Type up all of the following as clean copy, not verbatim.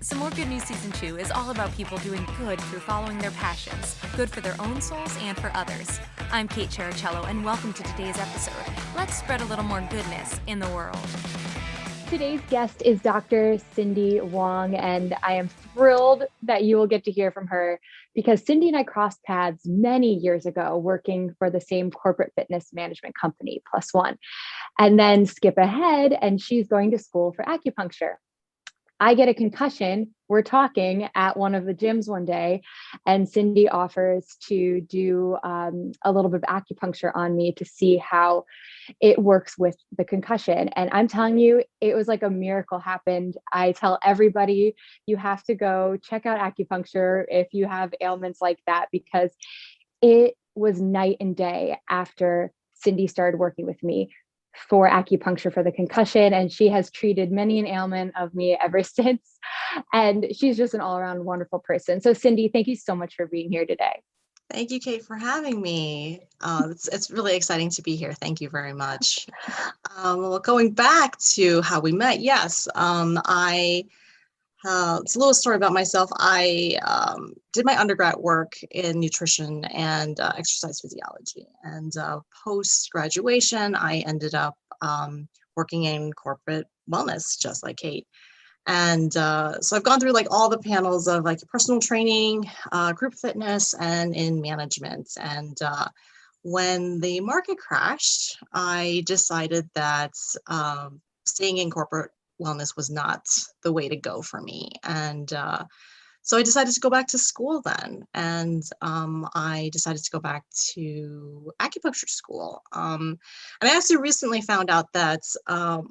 Some More Good News Season 2 is all about people doing good through following their passions, good for their own souls and for others. I'm Kate Cherichello, and welcome to today's episode. Let's spread a little more goodness in the world. Today's guest is Dr. Cindy Wong, and I am thrilled that you will get to hear from her because Cindy and I crossed paths many years ago working for the same corporate fitness management company, Plus One, and then skip ahead, and she's going to school for acupuncture. I get a concussion. We're talking at one of the gyms one day, and Cindy offers to do a little bit of acupuncture on me to see how it works with the concussion. And I'm telling you, it was like a miracle happened. I tell everybody, you have to go check out acupuncture if you have ailments like that, because it was night and day after Cindy started working with me for acupuncture for the concussion, and she has treated many an ailment of me ever since. And she's just an all-around wonderful person. So Cindy, thank you so much for being here today. Thank you, Kate, for having me. It's really exciting to be here. Thank you very much. Well, going back to how we met, yes, it's a little story about myself. I did my undergrad work in nutrition and exercise physiology. And post-graduation, I ended up working in corporate wellness, just like Kate. And so I've gone through like all the panels of like personal training, group fitness, and in management. And when the market crashed, I decided that staying in corporate wellness was not the way to go for me. And so I decided to go back to school then. And I decided to go back to acupuncture school. And I actually recently found out that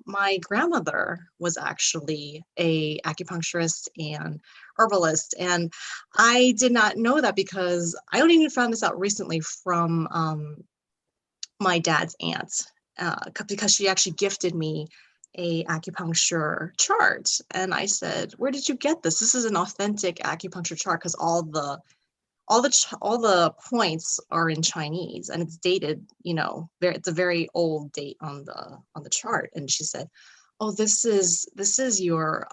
my grandmother was actually a acupuncturist and herbalist. And I did not know that because I only even found this out recently from my dad's aunt, because she actually gifted me a acupuncture chart. And I said, where did you get this? This is an authentic acupuncture chart, because all the points are in Chinese, and it's dated, it's a very old date on the chart. And she said, oh, this is your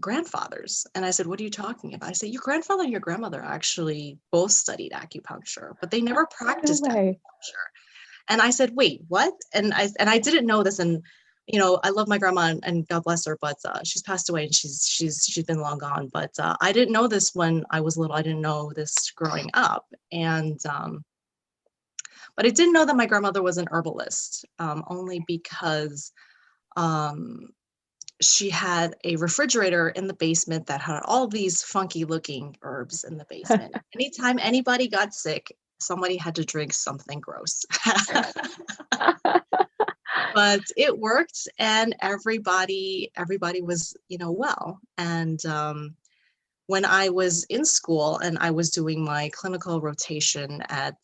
grandfather's. And I said, what are you talking about? I said, your grandfather and your grandmother actually both studied acupuncture, but they never practiced acupuncture. And I said, wait, what? And I didn't know this. And I love my grandma, and God bless her, but she's passed away, and she's been long gone. But I didn't know this when I was little. I didn't know this growing up, and but I didn't know that my grandmother was an herbalist, only because she had a refrigerator in the basement that had all these funky looking herbs in the basement. Anytime anybody got sick, somebody had to drink something gross. But it worked, and everybody was, well. And when I was in school and I was doing my clinical rotation at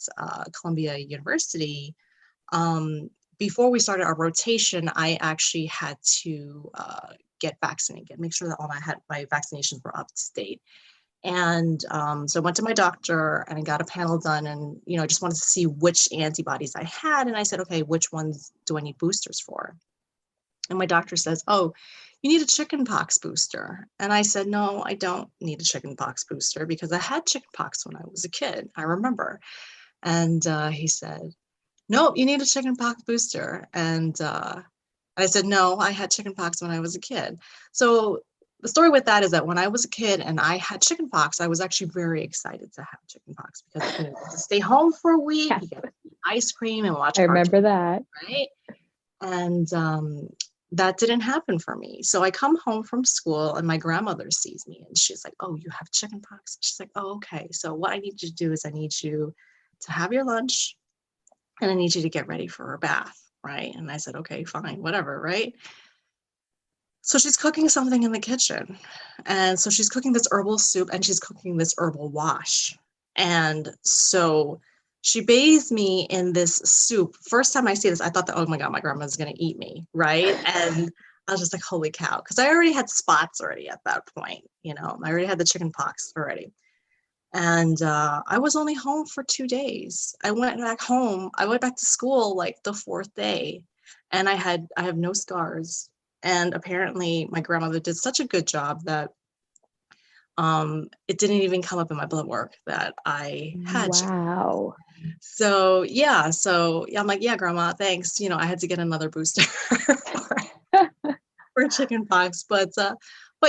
Columbia University, before we started our rotation, I actually had to get vaccinated, make sure that all my vaccinations were up to date. And so I went to my doctor and I got a panel done, and I just wanted to see which antibodies I had. And I said, okay, which ones do I need boosters for? And my doctor says, oh, you need a chickenpox booster. And I said, no, I don't need a chickenpox booster, because I had chickenpox when I was a kid, I remember. And he said, no, you need a chickenpox booster. And I said, no, I had chickenpox when I was a kid. So the story with that is that when I was a kid and I had chickenpox, I was actually very excited to have chickenpox, because you get to stay home for a week, you get to eat ice cream and watch cartoons, remember that. right? And that didn't happen for me. So I come home from school and my grandmother sees me and she's like, oh, you have chickenpox? She's like, oh, okay. So what I need you to do is I need you to have your lunch and I need you to get ready for a bath, right? And I said, okay, fine, whatever, right? So she's cooking something in the kitchen. And so she's cooking this herbal soup and she's cooking this herbal wash. And so she bathes me in this soup. First time I see this, I thought that, oh my God, my grandma's going to eat me, right? And I was just like, holy cow. Because I already had spots already at that point. I already had the chicken pox already. And I was only home for 2 days. I went back home. I went back to school like the 4th day. And I have no scars. And apparently my grandmother did such a good job that it didn't even come up in my blood work that I had chicken. Wow. So I'm like, yeah, grandma, thanks. I had to get another booster for chicken pox, but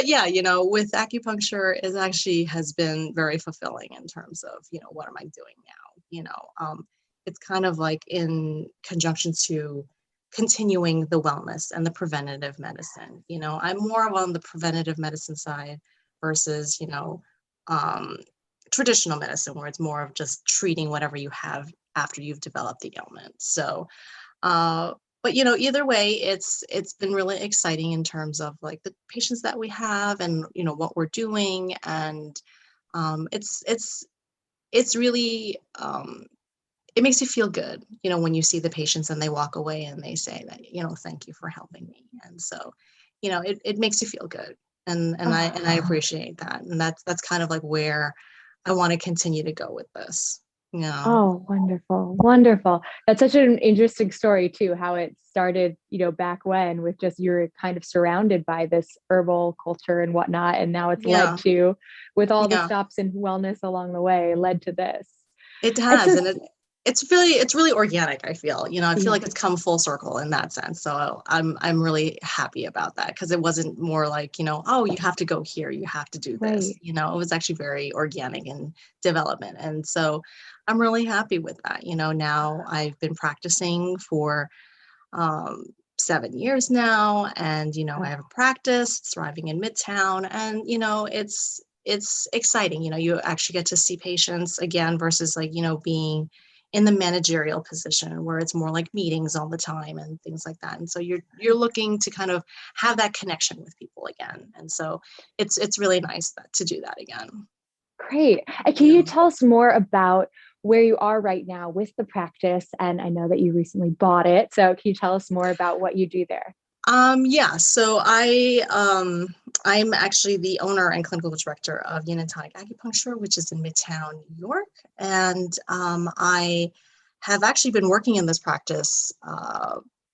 yeah, with acupuncture, it actually has been very fulfilling in terms of, what am I doing now? It's kind of like in conjunction to continuing the wellness and the preventative medicine. I'm more on the preventative medicine side versus, um, traditional medicine, where it's more of just treating whatever you have after you've developed the ailment. So, uh, but either way, it's been really exciting in terms of like the patients that we have and what we're doing, and it's really it makes you feel good, when you see the patients and they walk away and they say that, thank you for helping me. And so, it makes you feel good. And I appreciate that. And that's kind of like where I want to continue to go with this. Oh, wonderful. Wonderful. That's such an interesting story too, how it started, back when with just you're kind of surrounded by this herbal culture and whatnot. And now it's led Yeah. to, with all the Yeah. stops in wellness along the way, led to this. It It's has. just, And it's really organic. I feel, I feel yeah, like it's come full circle in that sense. So I'm really happy about that, because it wasn't more like, oh, you have to go here, you have to do this. right. It was actually very organic in development. And so I'm really happy with that. Now I've been practicing for um 7 years now, and I have a practice thriving in Midtown, and it's exciting. You actually get to see patients again versus like being in the managerial position where it's more like meetings all the time and things like that. And so you're looking to kind of have that connection with people again, and so it's really nice to do that again. Great. And can you tell us more about where you are right now with the practice? And I know that you recently bought it. So can you tell us more about what you do there? Yeah, so I'm actually the owner and clinical director of Yin Tonic Acupuncture, which is in Midtown, New York. And I have actually been working in this practice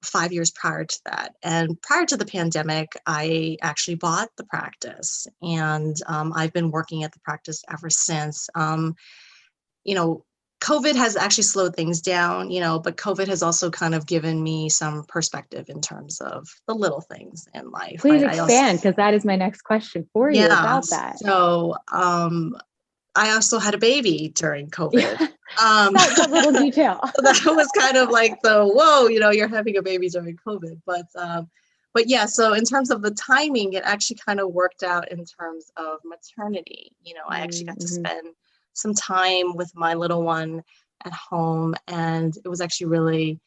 5 years prior to that. And prior to the pandemic, I actually bought the practice, and I've been working at the practice ever since. You know, COVID has actually slowed things down, but COVID has also kind of given me some perspective in terms of the little things in life. Please I also, expand, because that is my next question for you yeah. about that. So, I also had a baby during Yeah, COVID. Um, that little detail. so that was kind of like the whoa, you're having a baby during COVID. But yeah, so in terms of the timing, it actually kind of worked out in terms of maternity. I actually got to Mm-hmm. spend some time with my little one at home, and it was really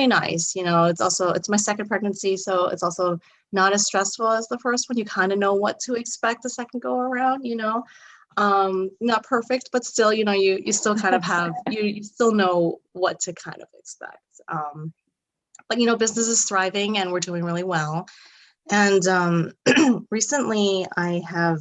nice. It's my second pregnancy, so it's also not as stressful as the first one. You kind of know what to expect the second go around. Not perfect, but still, you still kind of have, you still know what to kind of expect. But business is thriving and we're doing really well. And recently I have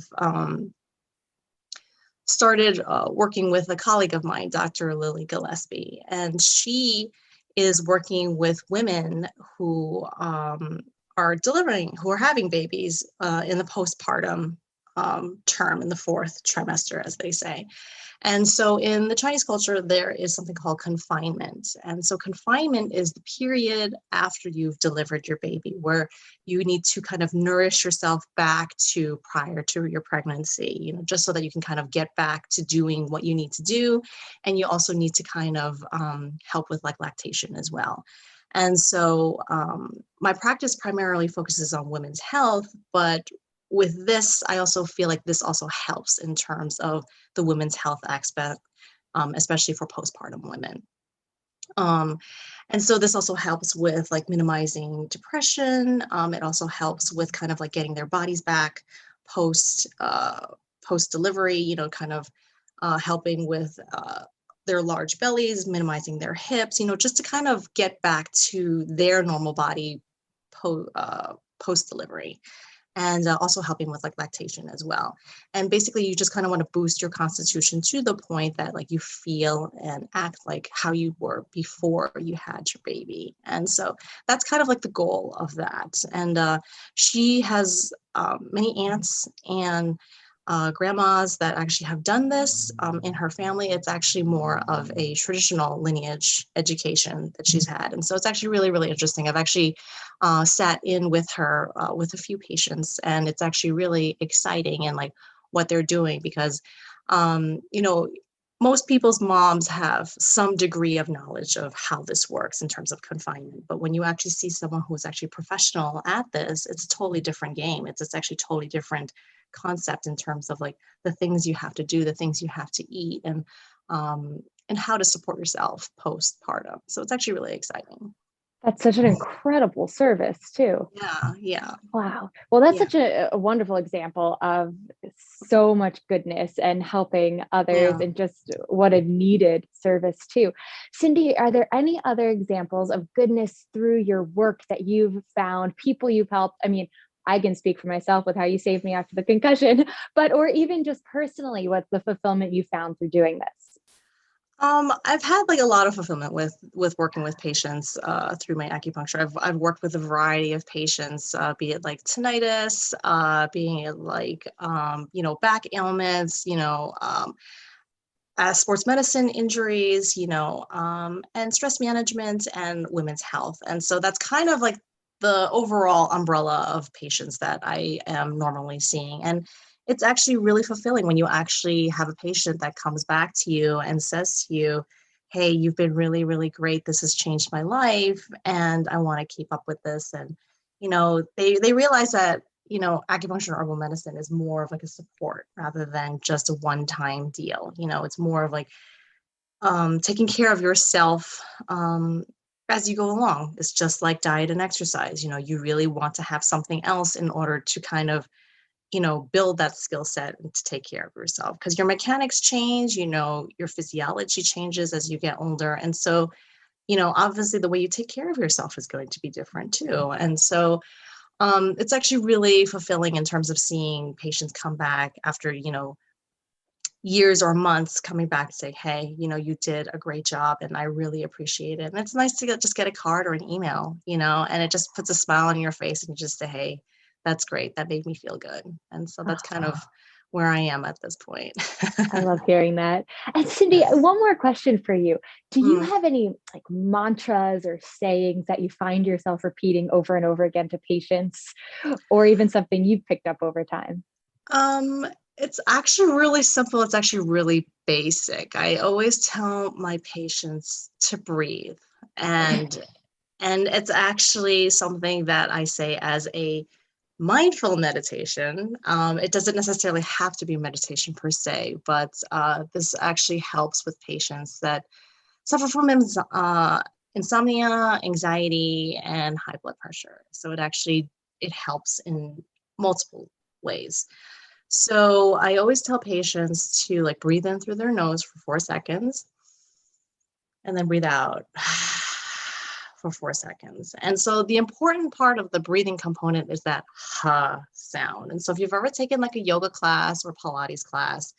started working with a colleague of mine, Dr. Lily Gillespie, and she is working with women who are delivering, who are having babies in the postpartum term, in the fourth trimester, as they say. And so in the Chinese culture, there is something called confinement. And so confinement is the period after you've delivered your baby, where you need to kind of nourish yourself back to prior to your pregnancy, just so that you can kind of get back to doing what you need to do. And you also need to kind of help with like lactation as well. And so my practice primarily focuses on women's health, but with this, I also feel like this also helps in terms of the women's health aspect, especially for postpartum women. And so this also helps with like minimizing depression. It also helps with kind of like getting their bodies back post delivery, kind of helping with their large bellies, minimizing their hips, just to kind of get back to their normal body post delivery. And also helping with like lactation as well. And basically you just kind of want to boost your constitution to the point that like you feel and act like how you were before you had your baby. And so that's kind of like the goal of that. And she has many aunts and grandmas that actually have done this in her family. It's actually more of a traditional lineage education that she's had. And so it's actually really, really interesting. I've actually sat in with her with a few patients, and it's actually really exciting and like what they're doing because, you know, most people's moms have some degree of knowledge of how this works in terms of confinement. But when you actually see someone who is actually professional at this, it's a totally different game. It's actually totally different concept in terms of like the things you have to do, the things you have to eat, and how to support yourself postpartum. So it's actually really exciting. That's such an incredible service too. Yeah, yeah, Wow. Well, that's yeah, such a wonderful example of so much goodness and helping others yeah. and just what a needed service too. Cindy, are there any other examples of goodness through your work that you've found, people you've helped? I mean, I can speak for myself with how you saved me after the concussion, but or even just personally, what's the fulfillment you found through doing this? I've had like a lot of fulfillment with working with patients through my acupuncture. I've worked with a variety of patients, be it like tinnitus, being it like you know, back ailments, you know, sports medicine injuries, you know, and stress management and women's health. And so that's kind of like the overall umbrella of patients that I am normally seeing. And it's actually really fulfilling when you actually have a patient that comes back to you and says to you, hey, you've been really, really great. This has changed my life and I want to keep up with this. And, you know, they realize that, you know, acupuncture and herbal medicine is more of like a support rather than just a one-time deal. You know, it's more of like taking care of yourself as you go along. It's just like diet and exercise. You know, you really want to have something else in order to kind of, you know, build that skill set and to take care of yourself because your mechanics change, you know, your physiology changes as you get older. And so, you know, obviously the way you take care of yourself is going to be different too. And so, it's actually really fulfilling in terms of seeing patients come back after, you know, years or months coming back and say, hey, you know, you did a great job and I really appreciate it. And it's nice to just get a card or an email, you know, and it just puts a smile on your face and you just say, hey, that's great. That made me feel good. And so that's kind of where I am at this point. I love hearing that. And Cindy, Yes. one more question for you. Do you Mm. have any like mantras or sayings that you find yourself repeating over and over again to patients, or even something you've picked up over time? Um, it's actually really simple. It's actually really basic. I always tell my patients to breathe and it's actually something that I say as a mindful meditation. It doesn't necessarily have to be meditation per se, but this actually helps with patients that suffer from insomnia, anxiety, and high blood pressure. So it helps in multiple ways. So I always tell patients to like breathe in through their nose for 4 seconds and then breathe out for 4 seconds. And so the important part of the breathing component is that ha sound. And so if you've ever taken like a yoga class or Pilates class,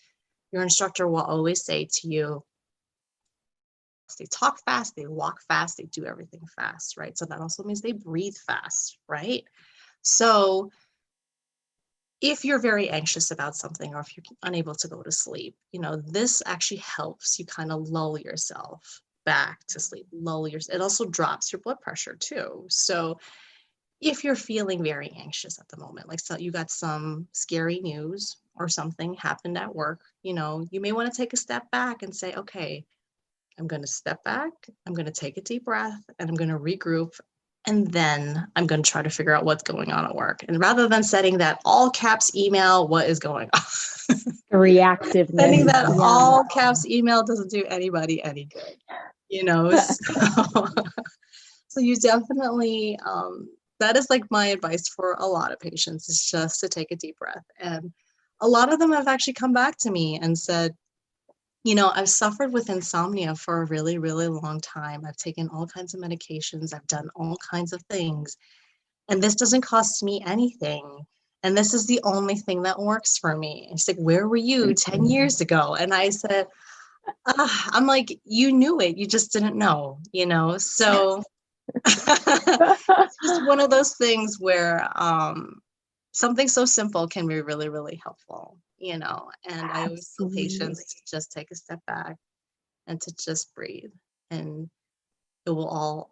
your instructor will always say to you, they talk fast, they walk fast, they do everything fast, right? So that also means they breathe fast, right? So if you're very anxious about something or if you're unable to go to sleep, you know, this actually helps you kind of lull yourself back to sleep, it also drops your blood pressure too. So if you're feeling very anxious at the moment, like so you got some scary news or something happened at work, you know, you may want to take a step back and say, okay, I'm going to step back, I'm going to take a deep breath, and I'm going to regroup. And then I'm going to try to figure out what's going on at work. And rather than setting that all caps email, what is going on? Reactiveness. Sending that Yeah. all caps email doesn't do anybody any good, you know? So you definitely, that is like my advice for a lot of patients is just to take a deep breath. And a lot of them have actually come back to me and said, you know, I've suffered with insomnia for a really, really long time. I've taken all kinds of medications. I've done all kinds of things. And this doesn't cost me anything. And this is the only thing that works for me. It's like, where were you 10 years ago? And I said, I'm like, you knew it. You just didn't know, you know? So it's just one of those things where something so simple can be really, really helpful, and I always tell patients Absolutely. to just take a step back and to just breathe, and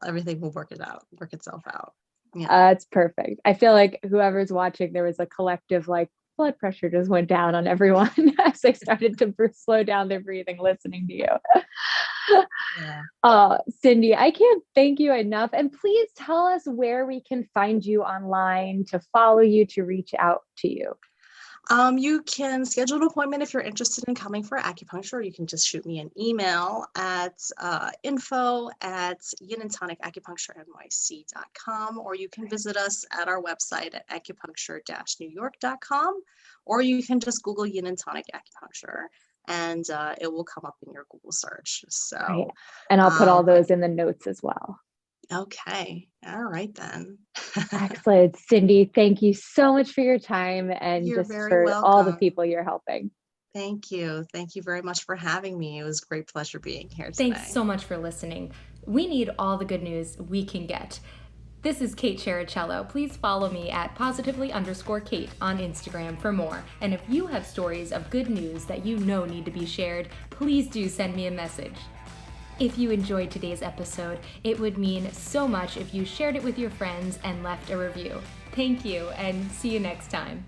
everything will work itself out. It's perfect. I feel like whoever's watching, there was a collective like blood pressure just went down on everyone as they started to slow down their breathing, listening to you. Yeah. Cindy, I can't thank you enough. And please tell us where we can find you online to follow you, to reach out to you. You can schedule an appointment if you're interested in coming for acupuncture. You can just shoot me an email at info@Yin and Tonic Acupuncture-NYC.com, or you can visit us at our website at acupuncture-newyork.com, or you can just Google Yin and Tonic Acupuncture, and it will come up in your Google search. Right. So, And I'll put all those in the notes as well. okay. All right, then. Excellent. Cindy, thank you so much for your time and You're just very for all the welcome. people you're helping. Thank you. Thank you very much for having me. It was a great pleasure being here today. Thanks so much for listening. We need all the good news we can get. This is Kate Cherichello. Please follow me at positively_Kate on Instagram for more. And if you have stories of good news that you know need to be shared, please do send me a message. If you enjoyed today's episode, it would mean so much if you shared it with your friends and left a review. Thank you, and see you next time.